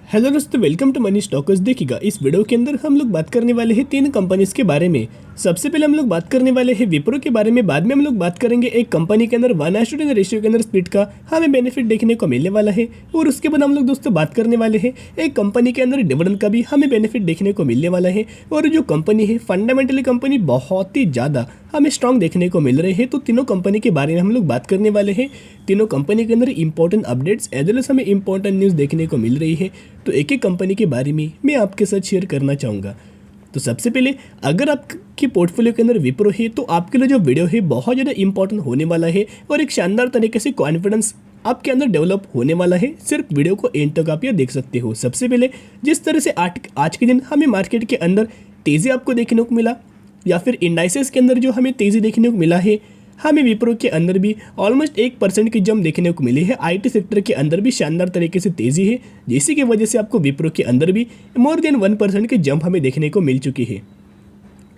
Hello दोस्तों, welcome to money stalkers. देखिएगा, इस वीडियो के अंदर हम लोग बात करने वाले हैं तीन कंपनीज के बारे में। सबसे पहले हम लोग बात करने वाले हैं विप्रो के बारे में। बाद में हम लोग बात करेंगे एक कंपनी के अंदर 1:10 रेशियो के अंदर स्प्लिट का हमें बेनिफिट देखने को मिलने वाला है। और उसके बाद हम लोग दोस्तों बात करने वाले हैं एक कंपनी के अंदर डिविडेंड का भी हमें बेनिफिट देखने को मिलने वाला है। और जो कंपनी है, फंडामेंटली कंपनी बहुत ही ज़्यादा हमें स्ट्रॉन्ग देखने को मिल रहे हैं। तो तीनों कंपनी के बारे में हम लोग बात करने वाले हैं। तीनों कंपनी के अंदर important updates as well as हमें इंपॉर्टेंट न्यूज़ देखने को मिल रही है। तो एक एक कंपनी के बारे में मैं आपके साथ शेयर करना चाहूँगा। तो सबसे पहले, अगर आपके पोर्टफोलियो के अंदर विप्रो है तो आपके लिए जो वीडियो है बहुत ज़्यादा इंपॉर्टेंट होने वाला है और एक शानदार तरीके से कॉन्फिडेंस आपके अंदर डेवलप होने वाला है। सिर्फ वीडियो को एंड तक आप ये देख सकते हो। सबसे पहले, जिस तरह से आज के दिन हमें मार्केट के अंदर तेज़ी आपको देखने को मिला या फिर इंडाइसेस के अंदर जो हमें तेज़ी देखने को मिला है, हमें विप्रो के अंदर भी ऑलमोस्ट 1% की जंप देखने को मिली है। आईटी सेक्टर के अंदर भी शानदार तरीके से तेज़ी है, जिसकी वजह से आपको विप्रो के अंदर भी मोर देन 1% की जंप हमें देखने को मिल चुकी है।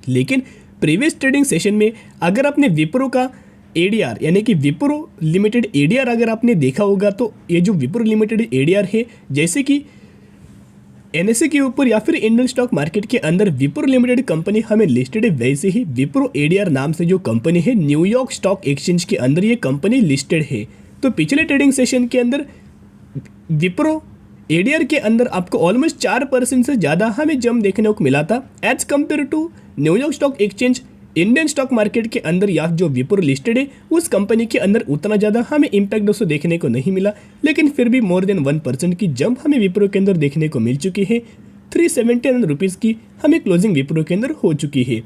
लेकिन प्रीवियस ट्रेडिंग सेशन में अगर आपने विप्रो का एडीआर यानी कि विप्रो लिमिटेड एडीआर अगर आपने देखा होगा, तो ये जो विप्रो लिमिटेड एडीआर है, जैसे कि एनएसए के ऊपर या फिर इंडियन स्टॉक मार्केट के अंदर विप्रो लिमिटेड कंपनी हमें लिस्टेड है, वैसे ही विप्रो एडीआर नाम से जो कंपनी है न्यूयॉर्क स्टॉक एक्सचेंज के अंदर ये कंपनी लिस्टेड है। तो पिछले ट्रेडिंग सेशन के अंदर विप्रो एडीआर के अंदर आपको ऑलमोस्ट 4% से ज़्यादा हमें जंप देखने को मिला था as compare to New York stock exchange. Indian stock market के अंदर या जो विप्रो लिस्टेड है उस कंपनी के अंदर उतना ज़्यादा हमें इम्पैक्ट दोस्तों देखने को नहीं मिला, लेकिन फिर भी मोर देन 1% की जंप हमें विप्रो के अंदर देखने को मिल चुकी है। 379 रुपीज़ की हमें क्लोजिंग विप्रो के अंदर हो चुकी है।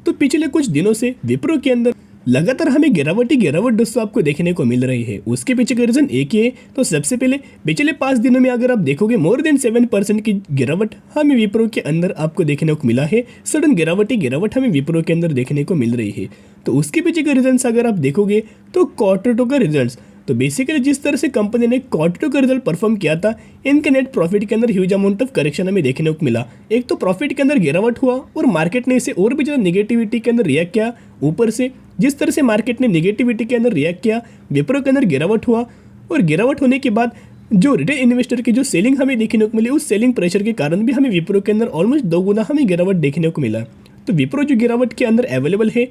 तो पिछले कुछ दिनों से विप्रो के अंदर लगातार हमें गिरावट दोस्तों आपको देखने को मिल रही है। उसके पीछे का रीज़न एक ही है। तो सबसे पहले, पिछले 5 दिनों में अगर आप देखोगे मोर देन 7% की गिरावट हमें विप्रो के अंदर आपको देखने को मिला है। सडन गिरावट हमें विप्रो के अंदर देखने को मिल रही है। तो उसके पीछे का रीजन्स अगर आप देखोगे तो क्वार्टर टू का रिजल्ट्स, तो बेसिकली जिस तरह से कंपनी ने क्वार्टर टू का रिजल्ट परफॉर्म किया था, इनके नेट प्रॉफिट के अंदर ह्यूज अमाउंट ऑफ करेक्शन हमें देखने को मिला। एक तो प्रॉफिट के अंदर गिरावट हुआ और मार्केट ने इसे और भी ज़्यादा नेगेटिविटी के अंदर रिएक्ट किया। ऊपर से जिस तरह से मार्केट ने नेगेटिविटी के अंदर रिएक्ट किया, विप्रो के अंदर गिरावट हुआ और गिरावट होने के बाद जो रिटेल इन्वेस्टर की जो सेलिंग हमें देखने को मिली, उस सेलिंग प्रेशर के कारण भी हमें विप्रो के अंदर ऑलमोस्ट 2 गुना हमें गिरावट देखने को मिला। तो विप्रो जो गिरावट के अंदर अवेलेबल है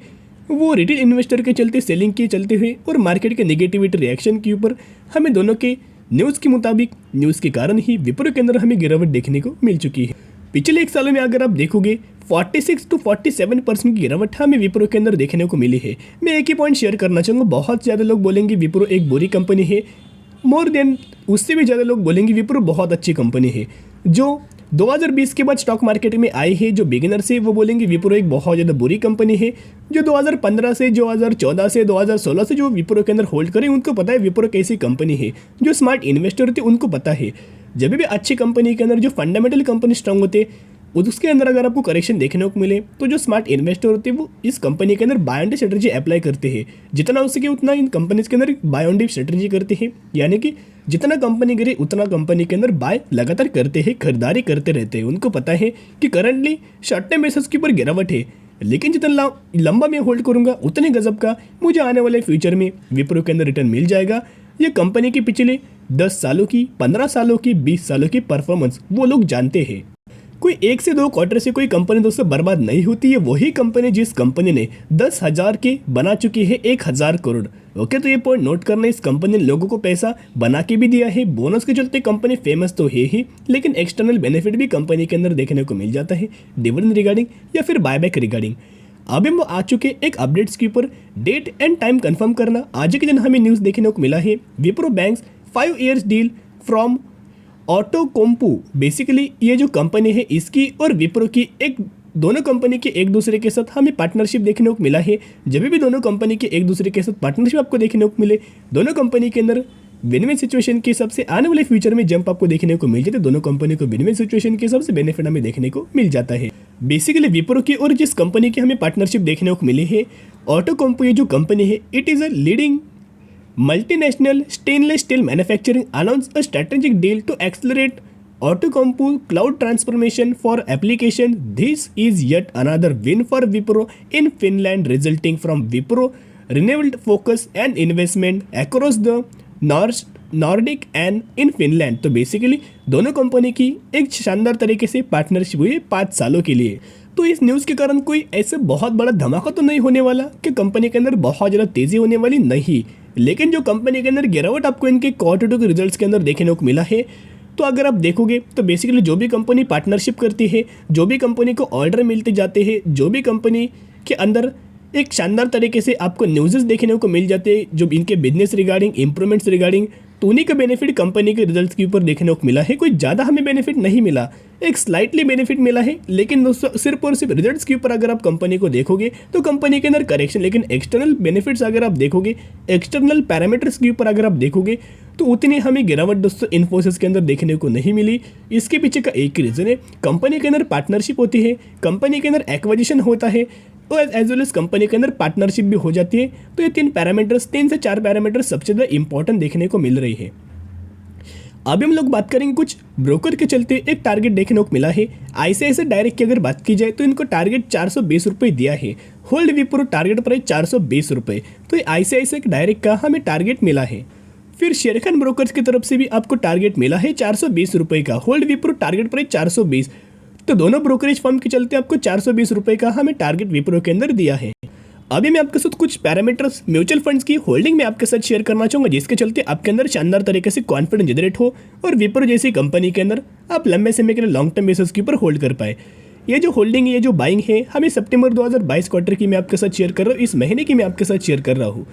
वो रिटेल इन्वेस्टर के चलते, सेलिंग के चलते हुए और मार्केट के नेगेटिविटी रिएक्शन के ऊपर हमें दोनों के न्यूज़ के मुताबिक, न्यूज़ के कारण ही विप्रो के अंदर हमें गिरावट देखने को मिल चुकी है। पिछले 1 साल में अगर आप देखोगे 46 to 47% की गिरावट हमें विप्रो के अंदर देखने को मिली है। मैं एक ही पॉइंट शेयर करना चाहूँगा, बहुत ज़्यादा लोग बोलेंगे विप्रो एक बुरी कंपनी है, मोर देन उससे भी ज़्यादा लोग बोलेंगे विप्रो बहुत अच्छी कंपनी है। जो 2020 के बाद स्टॉक मार्केट में आई है, जो बिगिनर्स है वो बोलेंगे विप्रो एक बहुत ज़्यादा बुरी कंपनी है। जो 2015 से, 2014 से, 2016 से जो विप्रो के अंदर होल्ड करें, उनको पता है विप्रो कैसी कंपनी है। जो स्मार्ट इन्वेस्टर होते उनको पता है जब भी अच्छी कंपनी के अंदर जो फंडामेंटल कंपनी स्ट्रांग होते उसके अंदर अगर आपको करेक्शन देखने को मिले, तो जो स्मार्ट इन्वेस्टर होते हैं वो इस कंपनी के अंदर बाय एंड स्ट्रेटजी अप्लाई करते हैं। जितना हो सके उतना इन कंपनीज के अंदर बाय एंड स्ट्रेटजी करते हैं, यानी कि जितना कंपनी गिरे उतना कंपनी के अंदर बाय लगातार करते हैं, खरीदारी करते रहते हैं। उनको पता है कि करंटली शॉर्ट टर्म बेसिस के ऊपर गिरावट है, लेकिन जितना लंबा मैं होल्ड करूंगा उतने गजब का मुझे आने वाले फ्यूचर में विप्रो के अंदर रिटर्न मिल जाएगा। ये कंपनी के पिछले 10 सालों की, 15 सालों की, 20 सालों की परफॉर्मेंस वो लोग जानते हैं। कोई 1 से 2 क्वार्टर से कोई कंपनी दोस्तों बर्बाद नहीं होती है। वही कंपनी जिस कंपनी ने 10,000 के बना चुकी है 1,000 करोड़। ओके, तो ये पॉइंट नोट करना, इस कंपनी ने लोगों को पैसा बना के भी दिया है। बोनस के चलते कंपनी फेमस तो है ही, लेकिन एक्सटर्नल बेनिफिट भी कंपनी के अंदर देखने को मिल जाता है, डिविडेंड रिगार्डिंग या फिर बायबैक रिगार्डिंग। अब हम आ चुके एक अपडेट्स के ऊपर, डेट एंड टाइम कंफर्म करना। आज के दिन हमें न्यूज़ देखने को मिला है Wipro banks 5 years deal from ऑटोकोम्पू। बेसिकली ये जो कंपनी है इसकी और विप्रो की दोनों कंपनी के एक दूसरे के साथ हमें पार्टनरशिप देखने को मिला है। जब भी दोनों कंपनी के एक दूसरे के साथ पार्टनरशिप आपको देखने को मिले, दोनों कंपनी के अंदर विन विन सिचुएशन के हिसाब से आने वाले फ्यूचर में जंप आपको देखने को मिल जाते, दोनों कंपनी को विन विन सिचुएशन के हिसाब से बेनिफिट हमें देखने को मिल जाता है। बेसिकली विप्रो की और जिस कंपनी की हमें पार्टनरशिप देखने को मिली है, ऑटोकोम्पू ये जो कंपनी है, it is a leading multinational stainless steel manufacturing announced a strategic deal to accelerate Outokumpu cloud transformation for application. This is yet another win for Wipro in Finland, resulting from Wipro renewed focus and investment across the North Nordic and in Finland. तो basically दोनों company की एक शानदार तरीके से partnership हुई है 5 सालों के लिए। तो इस न्यूज़ के कारण कोई ऐसे बहुत बड़ा धमाका तो नहीं होने वाला कि कंपनी के अंदर बहुत ज़्यादा तेज़ी होने वाली नहीं, लेकिन जो कंपनी के अंदर गिरावट आपको इनके क्वार्टर 2 के रिजल्ट्स के अंदर देखने को मिला है, तो अगर आप देखोगे तो बेसिकली जो भी कंपनी पार्टनरशिप करती है, जो भी कंपनी को ऑर्डर मिलते जाते हैं, जो भी कंपनी के अंदर एक शानदार तरीके से आपको न्यूज़ देखने को मिल जाते हैं जो इनके बिजनेस रिगार्डिंग, इंप्रूवमेंट्स रिगार्डिंग, तो उन्हीं का बेनिफिट कंपनी के रिजल्ट्स के ऊपर देखने को मिला है। कोई ज़्यादा हमें बेनिफिट नहीं मिला, एक स्लाइटली बेनिफिट मिला है, लेकिन दोस्तों सिर्फ और सिर्फ रिजल्ट्स के ऊपर अगर आप कंपनी को देखोगे तो कंपनी के अंदर करेक्शन, लेकिन एक्सटर्नल बेनिफिट्स अगर आप देखोगे, एक्सटर्नल पैरामीटर्स के ऊपर अगर आप देखोगे तो उतनी हमें गिरावट दोस्तों इन्फोसिस के अंदर देखने को नहीं मिली। इसके पीछे का एक ही रीज़न है, कंपनी के अंदर पार्टनरशिप होती है, कंपनी के अंदर एक्विजिशन होता है और एज वेल एज कंपनी के अंदर पार्टनरशिप भी हो जाती है। तो ये 3 से 4 पैरामीटर्स सबसे ज़्यादा इंपॉर्टेंट देखने को मिल रही है। अभी हम लोग बात करेंगे कुछ ब्रोकर के चलते एक टारगेट देखने को मिला है। आईसीआईसीआई डायरेक्ट की अगर बात की जाए तो इनको टारगेट 420 रुपये दिया है। होल्ड विप्रो टारगेट प्राइस 420 रुपये, तो ये आईसीआईसीआई डायरेक्ट का हमें टारगेट मिला है। फिर शेरखान ब्रोकर्स की तरफ से भी आपको टारगेट मिला है 420 रुपये का। होल्ड विप्रो टारगेट प्राइस 420, तो दोनों ब्रोकरेज फर्म के चलते आपको 420 रुपये का हमें टारगेट विप्रो के अंदर दिया है। अभी मैं आपके साथ कुछ पैरामीटर्स म्यूचुअल फंड्स की होल्डिंग में आपके साथ शेयर करना चाहूँगा, जिसके चलते आपके अंदर शानदार तरीके से कॉन्फिडेंस जनरेट हो और विप्रो जैसी कंपनी के अंदर आप लंबे समय के लिए लॉन्ग टर्म बेसिस के ऊपर होल्ड कर पाए। ये जो होल्डिंग है, ये जो बाइंग है, हमें सितंबर 2022 क्वार्टर की मैं आपके साथ शेयर कर रहा हूँ, इस महीने की मैं आपके साथ शेयर कर रहा हूँ।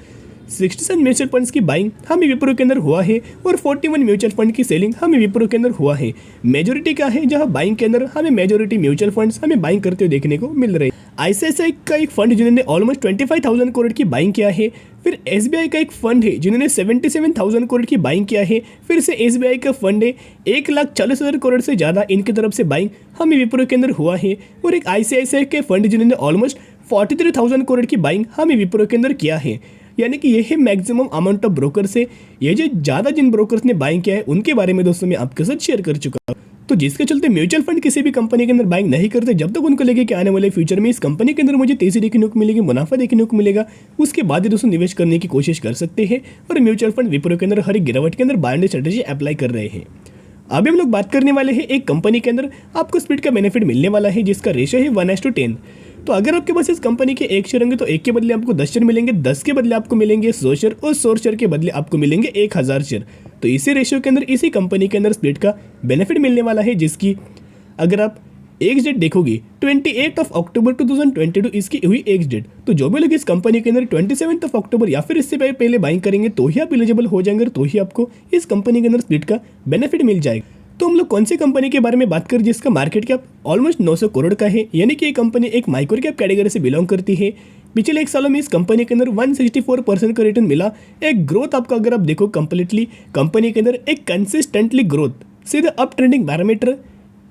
67 म्यूचुअल फंड्स की बाइंग हमें विप्रो के अंदर हुआ है और 41 म्यूचुअल फंड की सेलिंग हमें विप्रो के अंदर हुआ है। मेजोरिटी क्या है, जहां बाइंग के अंदर हमें मेजोरिटी म्यूचुअल फंड्स हमें बाइंग करते हुए देखने को मिल रहे हैं। आईसीआईसीआई का एक फंड जिन्होंने ऑलमोस्ट 25,000 करोड़ की बाइंग किया है। फिर एसबीआई का एक फंड है जिन्होंने 77,000 करोड़ की बाइंग किया है। फिर से एसबीआई का फंड है 1,40,000 करोड़ से ज़्यादा इनकी तरफ से बाइंग हमें विप्रो के अंदर हुआ है। और एक आईसीआईसीआई के फंड जिन्होंने ऑलमोस्ट 43,000 करोड़ की बाइंग हमें विप्रो के अंदर किया है। यानी कि यही मैक्सिमम अमाउंट ऑफ ब्रोकर से ये जो ज़्यादा जिन ब्रोकर्स ने बाइंग किया है उनके बारे में दोस्तों मैं आपके साथ शेयर कर चुका हूँ। तो जिसके चलते म्यूचुअल फंड किसी भी कंपनी के अंदर बाइंग नहीं करते जब तक उनको लगे कि आने वाले फ्यूचर में इस कंपनी के अंदर मुझे तेजी देखने को मिलेगी, मुनाफा देखने को मिलेगा, उसके बाद ही दोस्तों निवेश करने की कोशिश कर सकते हैं। और म्यूचुअल फंड विप्रो के अंदर हर एक गिरावट के अंदर बाइंड स्ट्रेटेजी अप्लाई कर रहे हैं। अभी हम लोग बात करने वाले हैं एक कंपनी के अंदर आपको स्प्लिट का बेनिफिट मिलने वाला है, जिसका रेशियो है 1:10। तो अगर आपके पास इस कंपनी के 1 शेयर होंगे तो 1 के बदले आपको 10 शेयर मिलेंगे, 10 के बदले आपको मिलेंगे 100 शेयर और 100 शेयर के बदले आपको मिलेंगे 1000 शेयर। तो इसी रेशियो के अंदर इसी कंपनी के अंदर स्प्लिट का बेनिफिट मिलने वाला है, जिसकी अगर आप एक्स डेट देखोगे 28 अक्टूबर 2022 इसकी हुई एक्स डेट। तो जो भी लोग इस कंपनी के अंदर 27 अक्टूबर या फिर इससे पहले बाइंग करेंगे तो ही आप एलिजिबल हो जाएंगे, तो ही आपको इस कंपनी के अंदर स्प्लिट का बेनिफिट मिल जाएगा। तो हम लोग कौन सी कंपनी के बारे में बात करें जिसका मार्केट कैप ऑलमोस्ट 900 करोड़ का है, यानी कि ये कंपनी एक माइक्रो कैप कैटेगरी से बिलोंग करती है। पिछले 1 सालों में इस कंपनी के अंदर 164% का रिटर्न मिला। एक ग्रोथ आपका अगर आप देखो कंप्लीटली कंपनी के अंदर एक कंसिस्टेंटली ग्रोथ सीधे अप ट्रेंडिंग पैरामीटर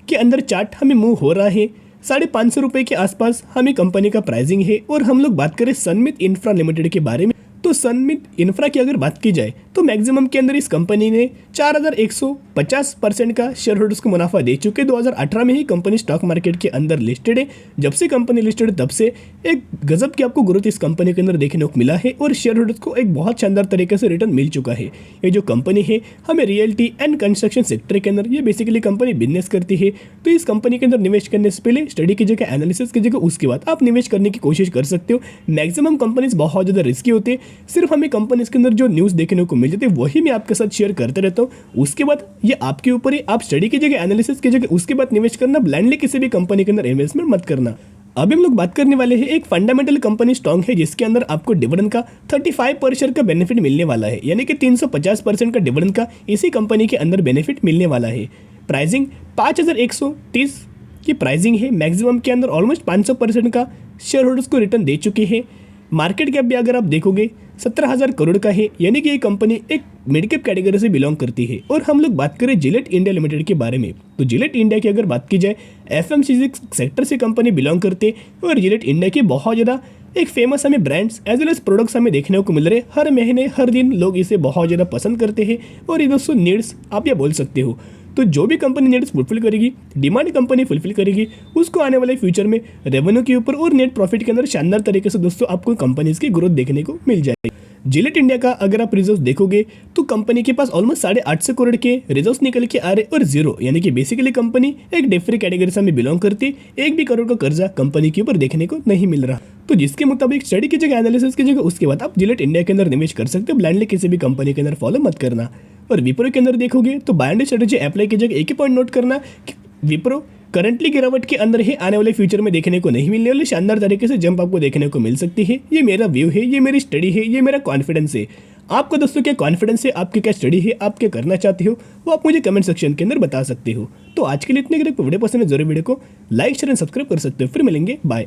के अंदर चार्ट हमें मूव हो रहा है। 550 रुपये के आसपास हमें कंपनी का प्राइसिंग है। और हम लोग बात करें सनमित इंफ्रा लिमिटेड के बारे में, तो सनमित इंफ्रा की अगर बात की जाए तो मैक्सिमम के अंदर इस कंपनी ने 4150% का शेयर होल्डर्स को मुनाफा दे चुके। 2018 में ही कंपनी स्टॉक मार्केट के अंदर लिस्टेड है। जब से कंपनी लिस्टेड तब से एक गजब की आपको ग्रोथ इस कंपनी के अंदर देखने को मिला है और शेयर होल्डर्स को एक बहुत शानदार तरीके से रिटर्न मिल चुका है। ये जो कंपनी है हमें रियल्टी एंड कंस्ट्रक्शन सेक्टर के अंदर ये बेसिकली कंपनी बिजनेस करती है। तो इस कंपनी के अंदर निवेश करने से पहले स्टडी कीजिएगा, एनालिसिस कीजिएगा, उसके बाद आप निवेश करने की कोशिश कर सकते हो। मैक्सिमम कंपनीज बहुत ज़्यादा रिस्की होते हैं, सिर्फ हमें कंपनीज के अंदर जो न्यूज़ देखने को मिल जाती है वही मैं आपके साथ शेयर करते रहता हूँ। उसके बाद ये आपके ऊपर ही, आप स्टडी कीजिएगा, एनालिसिस कीजिएगा, उसके बाद निवेश करना। ब्लाइंडली किसी भी कंपनी के अंदर इन्वेस्टमेंट मत करना। अभी हम लोग बात करने वाले हैं एक फंडामेंटल कंपनी स्ट्रॉन्ग है जिसके अंदर आपको डिविडेंड का 35% का बेनिफिट मिलने वाला है, यानी कि 350% का डिविडेंड का इसी कंपनी के अंदर बेनिफिट मिलने वाला है। प्राइसिंग 5130 की प्राइसिंग है। मैक्सिमम के अंदर ऑलमोस्ट 500% का शेयर होल्डर्स को रिटर्न दे चुके हैं। मार्केट कैप भी अगर आप देखोगे 17,000 करोड़ का है, यानी कि ये कंपनी एक मिड कैप कैटेगरी से बिलोंग करती है। और हम लोग बात करें जिलेट इंडिया लिमिटेड के बारे में, तो जिलेट इंडिया की अगर बात की जाए एफएमसीजी सेक्टर से कंपनी बिलोंग करते हैं। और जिलेट इंडिया के बहुत ज़्यादा एक फेमस हमें brands as well as products हमें देखने को मिल रहे हैं। हर महीने हर दिन लोग इसे बहुत ज़्यादा पसंद करते हैं और ये दोस्तों नीड्स आप ये बोल सकते हो। तो जो भी कंपनी नीड्स फुलफिल करेगी, डिमांड कंपनी फुलफिल करेगी, उसको आने वाले फ्यूचर में रेवेन्यू के ऊपर और नेट प्रॉफिट के अंदर शानदार तरीके से दोस्तों आपको कंपनीज की ग्रोथ देखने को मिल जाएगी। जिलेट इंडिया का अगर आप रिजर्व देखोगे तो कंपनी के पास ऑलमोस्ट 850 करोड़ के रिजर्व निकल के आ रहे और जीरो, यानी कि बेसिकली कंपनी एक डेट फ्री कैटेगरी से बिलोंग करती। एक भी करोड़ का कर्जा कंपनी के ऊपर देखने को नहीं मिल रहा। तो जिसके मुताबिक स्टडी कीजिएगा, एनालिसिस कीजिएगा, उसके बाद आप जिलेट इंडिया के अंदर निवेश कर सकते हो। ब्लाइंडली किसी भी कंपनी के अंदर फॉलो मत करना। और विप्रो के अंदर देखोगे तो बाय एंड स्ट्रेटेजी अप्लाई कीजिएगा। एक ही पॉइंट नोट करना कि विप्रो करंटली गिरावट के अंदर ही आने वाले फ्यूचर में देखने को नहीं मिलने वाले शानदार तरीके से जंप आपको देखने को मिल सकती है। ये मेरा व्यू है, ये मेरी स्टडी है, ये मेरा कॉन्फिडेंस है। आपका दोस्तों क्या कॉन्फिडेंस है, आपकी क्या स्टडी है, आप क्या करना चाहते हो, वो आप मुझे कमेंट सेक्शन के अंदर बता सकते हो। तो आज के लिए इतने वीडियो पसंद है, जरूर वीडियो को लाइक शेयर एंड सब्सक्राइब कर सकते हो। फिर मिलेंगे, बाय।